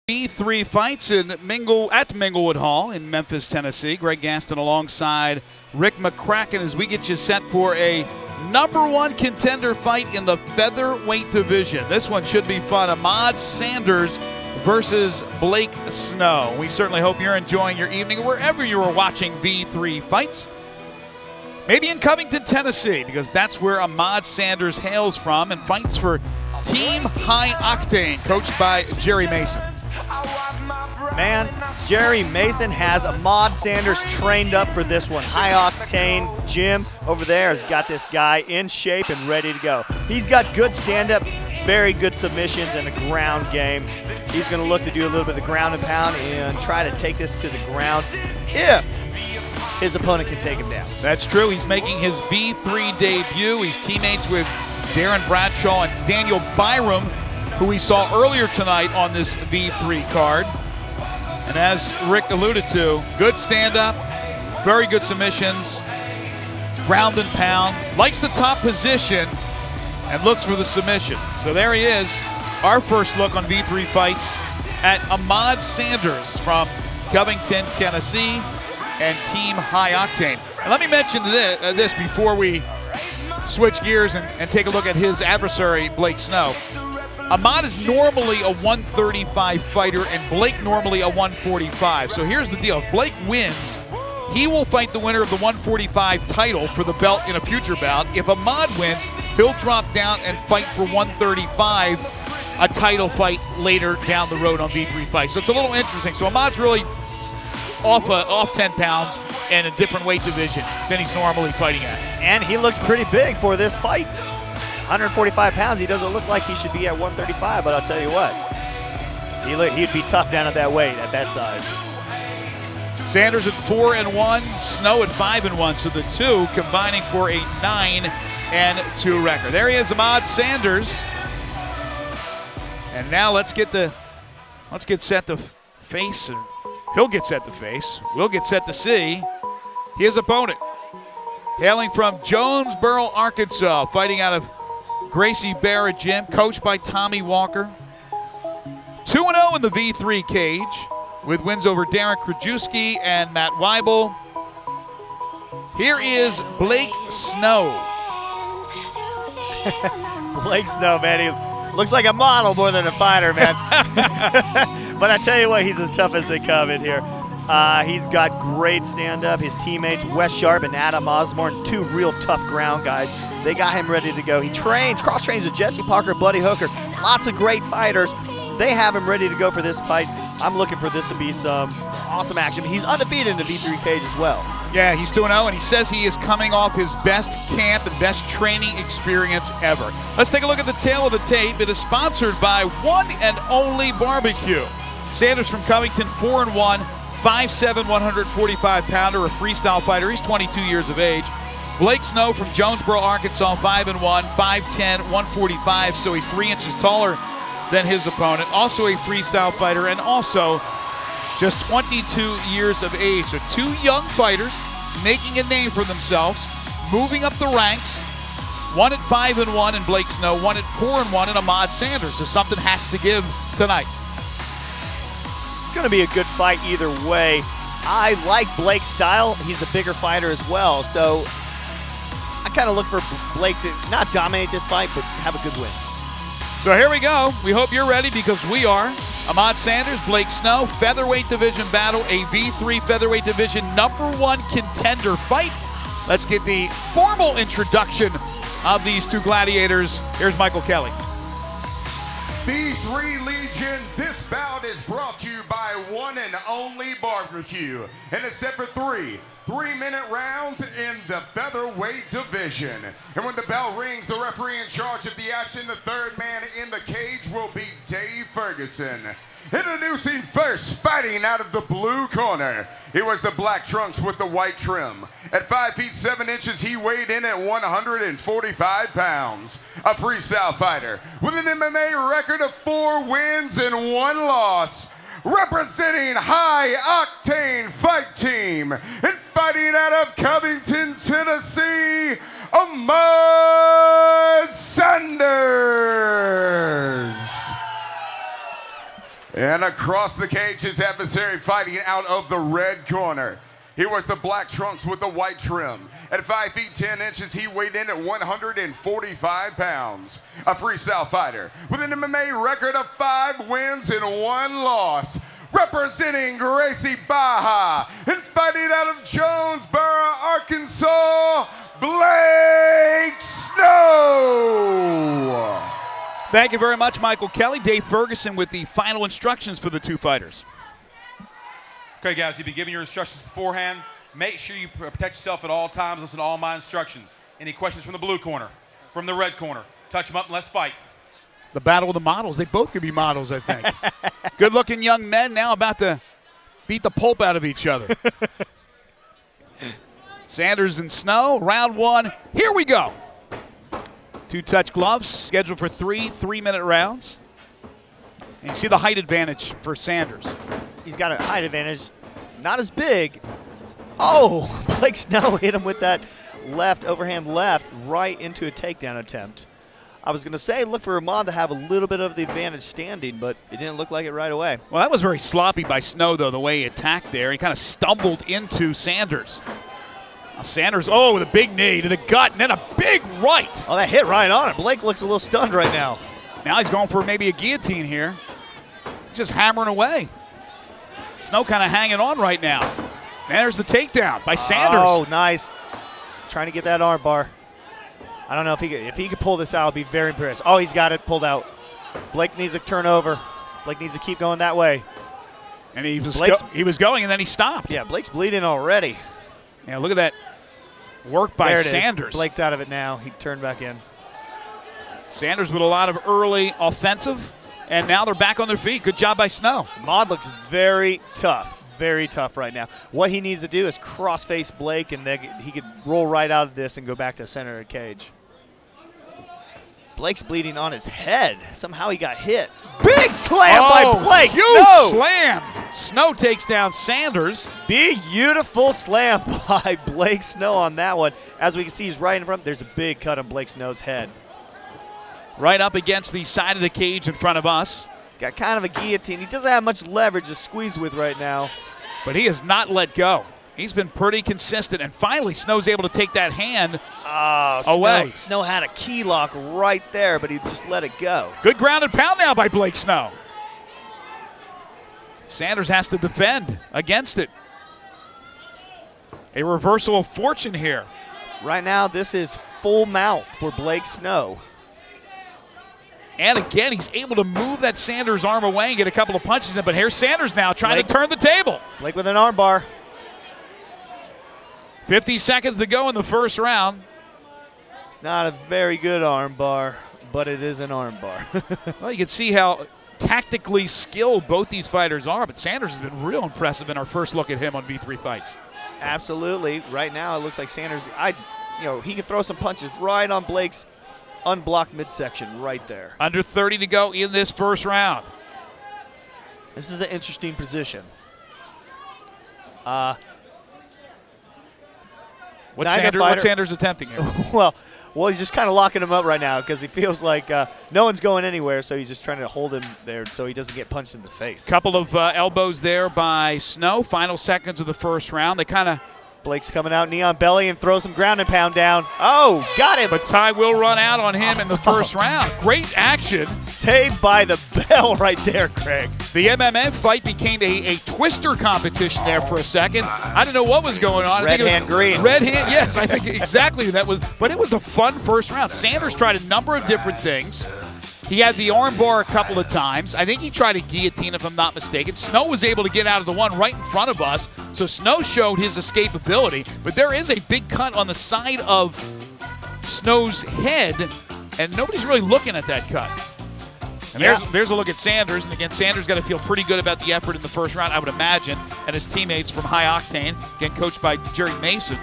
V3 Fights at Muinglewood Hall in Memphis, Tennessee. Greg Gaston alongside Rick McCracken as we get you set for a #1 contender fight in the featherweight division. This one should be fun. Ahmad Sanders versus Blake Snow. We certainly hope you're enjoying your evening wherever you are watching V3 Fights. Maybe in Covington, Tennessee, because that's where Ahmad Sanders hails from and fights for Team High Octane, coached by Jerry Mason. Man, Jerry Mason has Ahmad Sanders trained up for this one. High Octane Jim over there has got this guy in shape and ready to go. He's got good stand-up, very good submissions, and a ground game. He's going to look to do a little bit of ground and pound and try to take this to the ground if his opponent can take him down. That's true. He's making his V3 debut. He's teammates with Darren Bradshaw and Daniel Byram, who we saw earlier tonight on this V3 card. And as Rick alluded to, good stand-up, very good submissions, ground and pound, likes the top position, and looks for the submission. So there he is, our first look on V3 Fights at Ahmad Sanders from Covington, Tennessee, and Team High Octane. And let me mention this before we switch gears and take a look at his adversary, Blake Snow. Ahmad is normally a 135 fighter and Blake normally a 145. So here's the deal. If Blake wins, he will fight the winner of the 145 title for the belt in a future bout. If Ahmad wins, he'll drop down and fight for 135, a title fight later down the road on V3 Fights. So it's a little interesting. So Ahmad's really off 10 pounds in a different weight division than he's normally fighting at. And he looks pretty big for this fight. 145 pounds, he doesn't look like he should be at 135, but I'll tell you what, he'd be tough down at that weight, at that size. Sanders at 4-1, Snow at 5-1, so the two combining for a 9-2 record. There he is, Ahmad Sanders. And now let's get set to face, and he'll get set to face. We'll get set to see his opponent. Hailing from Jonesboro, Arkansas, fighting out of Gracie Barrett Gym, coached by Tommy Walker. 2-0 in the V3 cage with wins over Darren Krajewski and Matt Weibel. Here is Blake Snow. Blake Snow, man, he looks like a model more than a fighter, man. But I tell you what, he's as tough as they come in here. He's got great stand-up. His teammates, Wes Sharp and Adam Osborne, two real tough ground guys. They got him ready to go. He cross-trains with Jesse Parker, Buddy Hooker. Lots of great fighters. They have him ready to go for this fight. I'm looking for this to be some awesome action. He's undefeated in the V3 cage as well. Yeah, he's 2-0, and he says he is coming off his best camp and best training experience ever. Let's take a look at the tail of the tape. It is sponsored by One and Only Barbecue. Sanders from Covington, 4-1. 5'7", 145-pounder, a freestyle fighter. He's 22 years of age. Blake Snow from Jonesboro, Arkansas, 5'1", 5'10", 145, so he's 3 inches taller than his opponent. Also a freestyle fighter and also just 22 years of age. So two young fighters making a name for themselves, moving up the ranks. One at 5'1" in Blake Snow, one at 4'1" in Ahmad Sanders. So something has to give tonight. It's going to be a good fight either way. I like Blake's style. He's a bigger fighter as well. So I kind of look for Blake to not dominate this fight, but have a good win. So here we go. We hope you're ready because we are. Ahmad Sanders, Blake Snow, featherweight division battle, a V3 featherweight division #1 contender fight. Let's get the formal introduction of these two gladiators. Here's Michael Kelly. V3 Legion, this bout is brought to you by One and Only Barbecue. And it's set for 3-minute rounds in the featherweight division. And when the bell rings, the referee in charge of the action, the third man in the cage, will be Dave Ferguson. Introducing first, fighting out of the blue corner. He wears the black trunks with the white trim. At 5 feet 7 inches, he weighed in at 145 pounds. A freestyle fighter with an MMA record of 4 wins and 1 loss. Representing High Octane Fight Team and fighting out of Covington, Tennessee, Ahmad Sanders. And across the cage, his adversary fighting out of the red corner. He wears the black trunks with the white trim. At 5 feet 10 inches, he weighed in at 145 pounds. A freestyle fighter with an MMA record of 5 wins and 1 loss. Representing Gracie Baja and fighting out of Jonesboro, Arkansas, Blake Snow. Thank you very much, Michael Kelly. Dave Ferguson with the final instructions for the two fighters. Okay, guys, you've been given your instructions beforehand. Make sure you protect yourself at all times. Listen to all my instructions. Any questions from the blue corner, from the red corner? Touch them up and let's fight. The battle of the models. They both could be models, I think. Good-looking young men now about to beat the pulp out of each other. Sanders and Snow, round 1. Here we go. 2-touch gloves, scheduled for 3 3-minute rounds. And you see the height advantage for Sanders. He's got a height advantage, not as big. Oh, Blake Snow hit him with that left, overhand left, right into a takedown attempt. I was going to say look for Ahmad to have a little bit of the advantage standing, but it didn't look like it right away. Well, that was very sloppy by Snow, though, the way he attacked there. He kind of stumbled into Sanders. Now Sanders, oh, with a big knee to the gut, and then a big right. Oh, that hit right on it. Blake looks a little stunned right now. Now he's going for maybe a guillotine here. Just hammering away. Snow kind of hanging on right now. And there's the takedown by Sanders. Oh, nice. Trying to get that arm bar. I don't know if he could pull this out, I'll be very impressed. Oh, he's got it pulled out. Blake needs to turn over. Blake needs to keep going that way. And he was going, and then he stopped. Yeah, Blake's bleeding already. Yeah, look at that work by Sanders. Blake's out of it now. He turned back in. Sanders with a lot of early offensive, and now they're back on their feet. Good job by Snow. Ahmad looks very tough right now. What he needs to do is cross-face Blake, and then he could roll right out of this and go back to the center of the cage. Blake's bleeding on his head. Somehow he got hit. Big slam by Blake. Huge slam. Snow takes down Sanders. Beautiful slam by Blake Snow on that one. As we can see, he's right in front. There's a big cut on Blake Snow's head. Right up against the side of the cage in front of us. He's got kind of a guillotine. He doesn't have much leverage to squeeze with right now. But he has not let go. He's been pretty consistent, and finally Snow's able to take that hand away. Snow had a key lock right there, but he just let it go. Good ground and pound now by Blake Snow. Sanders has to defend against it. A reversal of fortune here. Right now, this is full mount for Blake Snow. And again, he's able to move that Sanders arm away and get a couple of punches in, but here's Sanders now trying to turn the table. Blake with an arm bar. 50 seconds to go in the first round. It's not a very good arm bar, but it is an arm bar. Well, you can see how tactically skilled both these fighters are, but Sanders has been real impressive in our first look at him on V3 Fights. Absolutely. Right now, it looks like Sanders, he can throw some punches right on Blake's unblocked midsection right there. Under 30 to go in this first round. This is an interesting position. What's Sanders attempting here? well, he's just kind of locking him up right now because he feels like no one's going anywhere, so he's just trying to hold him there so he doesn't get punched in the face. Couple of elbows there by Snow. Final seconds of the first round. They kind of... Blake's coming out knee on belly and throws some ground and pound down. Oh, got him. But time will run out on him in the first round. Great action. Saved by the bell right there, Craig. The MMA fight became a twister competition there for a second. I didn't know what was going on. Red hand green. Red hand, yes, I think exactly that was. But it was a fun first round. Sanders tried a number of different things. He had the arm bar a couple of times. I think he tried a guillotine, if I'm not mistaken. Snow was able to get out of the one right in front of us, so Snow showed his escapability. But there is a big cut on the side of Snow's head, and nobody's really looking at that cut. And there's a look at Sanders, and again, Sanders got to feel pretty good about the effort in the first round, I would imagine, and his teammates from High Octane, again coached by Jerry Mason.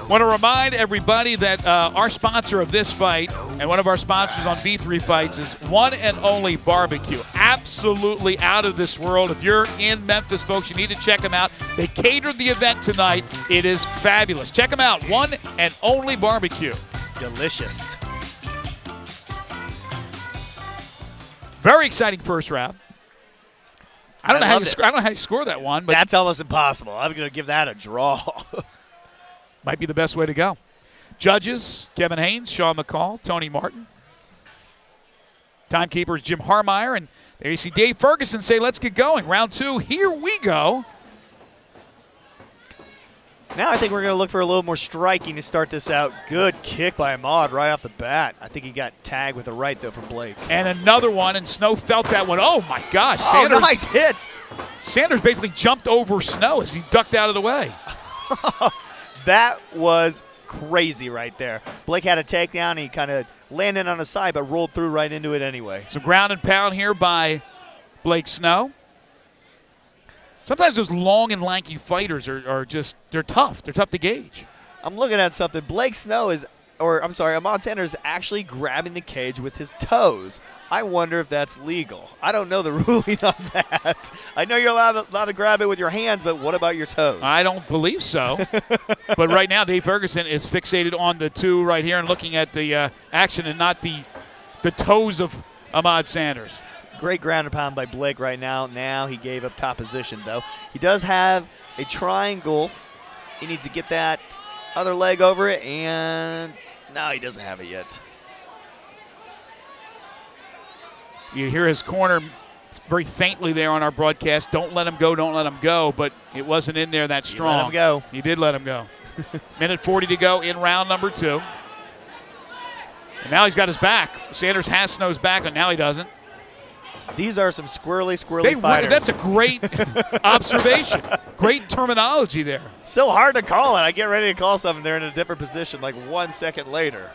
Want to remind everybody that our sponsor of this fight and one of our sponsors on V3 Fights is One and Only Barbecue. Absolutely out of this world. If you're in Memphis, folks, you need to check them out. They catered the event tonight. It is fabulous. Check them out. One and Only Barbecue. Delicious. Very exciting first round. I don't know how you score that one, but that's almost impossible. I'm going to give that a draw. might be the best way to go. Judges, Kevin Haynes, Sean McCall, Tony Martin. Timekeepers, Jim Harmeyer. And there you see Dave Ferguson say, let's get going. Round 2, here we go. Now I think we're going to look for a little more striking to start this out. Good kick by Ahmad right off the bat. I think he got tagged with a right, though, from Blake. And another one, and Snow felt that one. Oh, my gosh. Oh, nice hit. Sanders basically jumped over Snow as he ducked out of the way. That was crazy right there. Blake had a takedown. He kind of landed on his side, but rolled through right into it anyway. Some ground and pound here by Blake Snow. Sometimes those long and lanky fighters are just, they're tough. They're tough to gauge. I'm looking at something. Blake Snow is, or I'm sorry, Ahmad Sanders is actually grabbing the cage with his toes. I wonder if that's legal. I don't know the ruling on that. I know you're allowed to grab it with your hands, but what about your toes? I don't believe so. But right now, Dave Ferguson is fixated on the two right here and looking at the action and not the toes of Ahmad Sanders. Great ground and pound by Blake right now. Now he gave up top position, though. He does have a triangle. He needs to get that other leg over it, and no, he doesn't have it yet. You hear his corner very faintly there on our broadcast. Don't let him go, don't let him go, but it wasn't in there that strong. Let him go. He did let him go. Minute 40 to go in round number 2. And now he's got his back. Sanders has Snow's back, and now he doesn't. These are some squirrely fighters. That's a great observation. Great terminology there. So hard to call it. I get ready to call something. They're in a different position like 1 second later.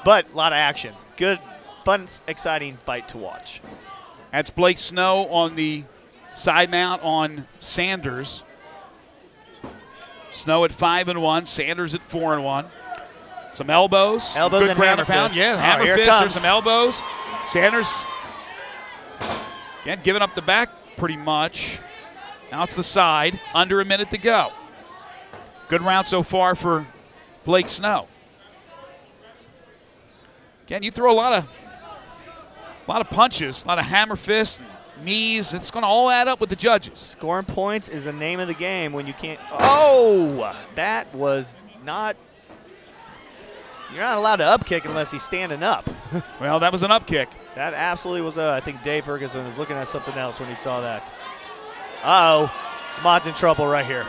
But a lot of action. Good, fun, exciting fight to watch. That's Blake Snow on the side mount on Sanders. Snow at 5-1. Sanders at 4-1. Some elbows. Elbows good and ground hammer pound. fist. Yeah, hammer here fist. it comes. There's some elbows. Sanders, again, giving up the back pretty much. Now it's the side. Under a minute to go. Good round so far for Blake Snow. Again, you throw a lot of punches, a lot of hammer fists, knees. It's going to all add up with the judges. Scoring points is the name of the game when you can't. Oh, that was not. You're not allowed to up kick unless he's standing up. Well, that was an up kick. That absolutely was I think Dave Ferguson was looking at something else when he saw that. Uh-oh. Ahmad's in trouble right here.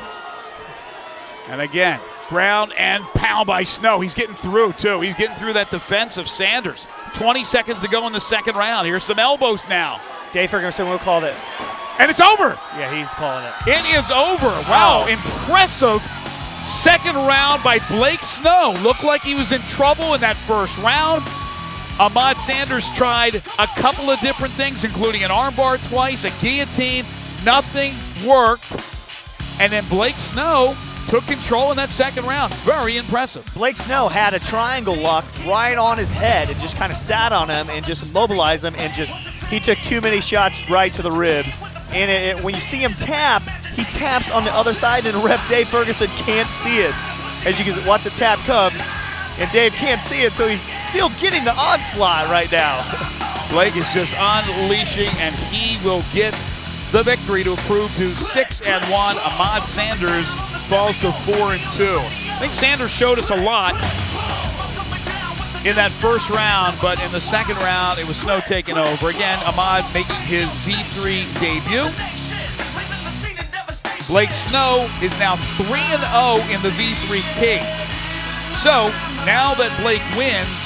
And again, ground and pound by Snow. He's getting through, too. He's getting through that defense of Sanders. 20 seconds to go in the second round. Here's some elbows now. Dave Ferguson will call it. And it's over. Yeah, he's calling it. It is over. Wow, impressive second round by Blake Snow. Looked like he was in trouble in that first round. Ahmad Sanders tried a couple of different things, including an armbar twice, a guillotine. Nothing worked. And then Blake Snow took control in that second round. Very impressive. Blake Snow had a triangle lock right on his head and just kind of sat on him and just immobilized him, and he took too many shots right to the ribs. And when you see him tap, he taps on the other side, and ref Dave Ferguson can't see it. As you can watch the tap come, and Dave can't see it, so he's still getting the onslaught right now. Blake is just unleashing, and he will get the victory to improve to 6-1. Ahmad Sanders falls to 4-2. I think Sanders showed us a lot in that first round, but in the second round, it was Snow taking over. Again, Ahmad making his V3 debut. Blake Snow is now 3-0 in the V3 cage. So, now that Blake wins,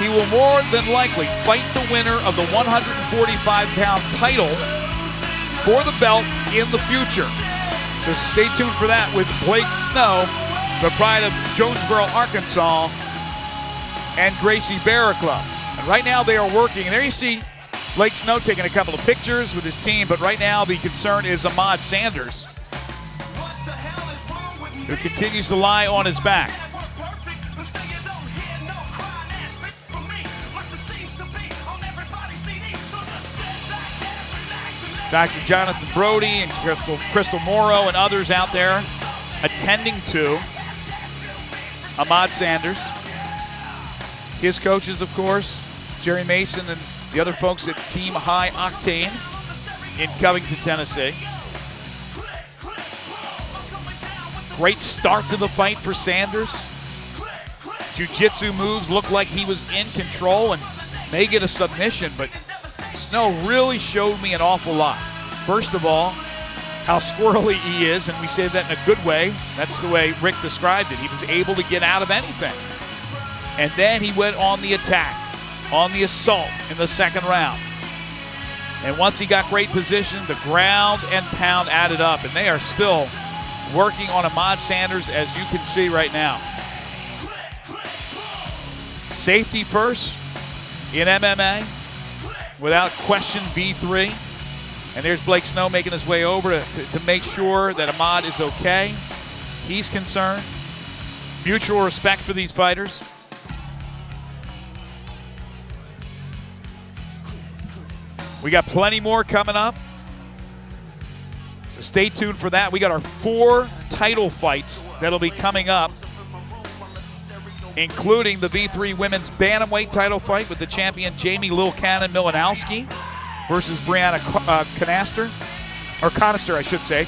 he will more than likely fight the winner of the 145-pound title for the belt in the future. So stay tuned for that with Blake Snow, the pride of Jonesboro, Arkansas, and Gracie Barraclough. And right now they are working. And there you see Blake Snow taking a couple of pictures with his team, but right now the concern is Ahmad Sanders, who continues to lie on his back. Dr. Jonathan Brody and Crystal Morrow and others out there attending to Ahmad Sanders. His coaches, of course, Jerry Mason and the other folks at Team High Octane in Covington, Tennessee. Great start to the fight for Sanders. Jiu-jitsu moves looked like he was in control and may get a submission, but Snow really showed me an awful lot. First of all, how squirrely he is, and we say that in a good way. That's the way Rick described it. He was able to get out of anything. And then he went on the attack, on the assault in the second round. And once he got great position, the ground and pound added up, and they are still working on Ahmad Sanders, as you can see right now. Safety first in MMA, without question, V3. And there's Blake Snow making his way over to make sure that Ahmad is okay. He's concerned. Mutual respect for these fighters. We got plenty more coming up. So stay tuned for that. We got our 4 title fights that'll be coming up, including the V3 Women's Bantamweight title fight with the champion Jamie Lil Cannon Milanowski versus Brianna Conister, I should say.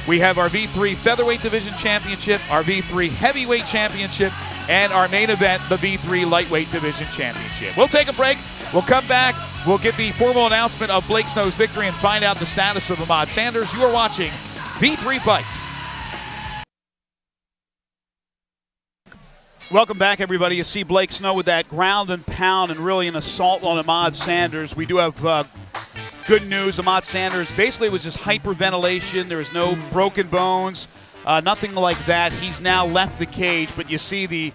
We have our V3 Featherweight Division Championship, our V3 Heavyweight Championship, and our main event, the V3 Lightweight Division Championship. We'll take a break. We'll come back. We'll get the formal announcement of Blake Snow's victory and find out the status of Ahmad Sanders. You are watching V3 Fights. Welcome back, everybody. You see Blake Snow with that ground and pound and really an assault on Ahmad Sanders. We do have good news. Ahmad Sanders basically was just hyperventilation. There was no broken bones, nothing like that. He's now left the cage, but you see the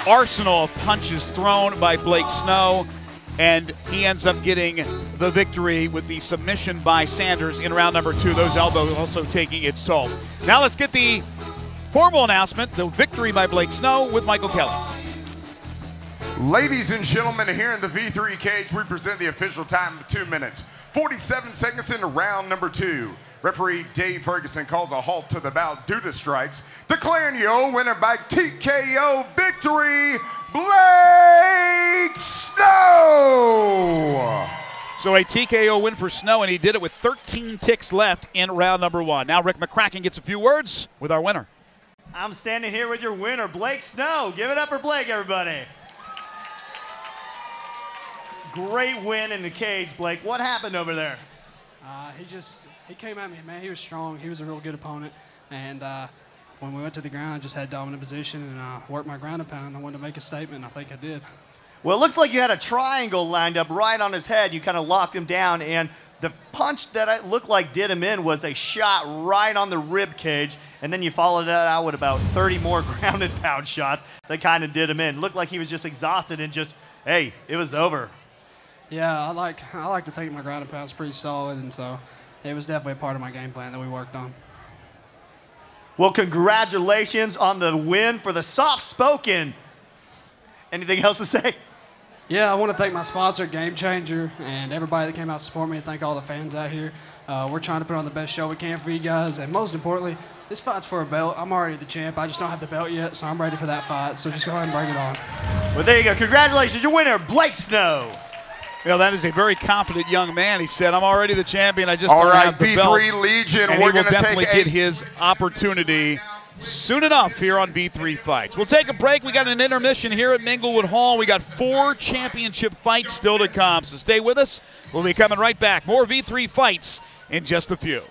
arsenal of punches thrown by Blake Snow, and he ends up getting the victory with the submission by Sanders in round number 2. Those elbows also taking its toll. Now let's get the formal announcement, the victory by Blake Snow with Michael Kelly. Ladies and gentlemen, here in the V3 cage, we present the official time of 2 minutes, 47 seconds into round number 2. Referee Dave Ferguson calls a halt to the bout due to strikes, declaring your winner by TKO victory, Blake Snow! So a TKO win for Snow, and he did it with 13 ticks left in round number 1. Now Rick McCracken gets a few words with our winner. I'm standing here with your winner, Blake Snow. Give it up for Blake, everybody. Great win in the cage, Blake. What happened over there? He came at me, man. He was strong. He was a real good opponent. And when we went to the ground, I just had dominant position and worked my ground and pound. I wanted to make a statement, and I think I did. Well, it looks like you had a triangle lined up right on his head. You kind of locked him down, and the punch that it looked like did him in was a shot right on the rib cage, and then you followed that out with about 30 more ground and pound shots that kind of did him in. Looked like he was just exhausted and just, hey, it was over. Yeah, I like to think my ground and pound's pretty solid, and so it was definitely a part of my game plan that we worked on. Well, congratulations on the win for the soft-spoken. Anything else to say? Yeah, I want to thank my sponsor, Game Changer, and everybody that came out to support me, and thank all the fans out here. We're trying to put on the best show we can for you guys, and most importantly, this fight's for a belt. I'm already the champ. I just don't have the belt yet, so I'm ready for that fight. So just go ahead and bring it on. Well, there you go. Congratulations, your winner, Blake Snow. Well, that is a very confident young man. He said, I'm already the champion. I just don't have the belt. All right, V3 Legion, and we're he will going to definitely take get his opportunity soon enough here on V3 Fights. We'll take a break. We got an intermission here at Muinglewood Hall. We got 4 championship fights still to come, so stay with us. We'll be coming right back. More V3 Fights in just a few.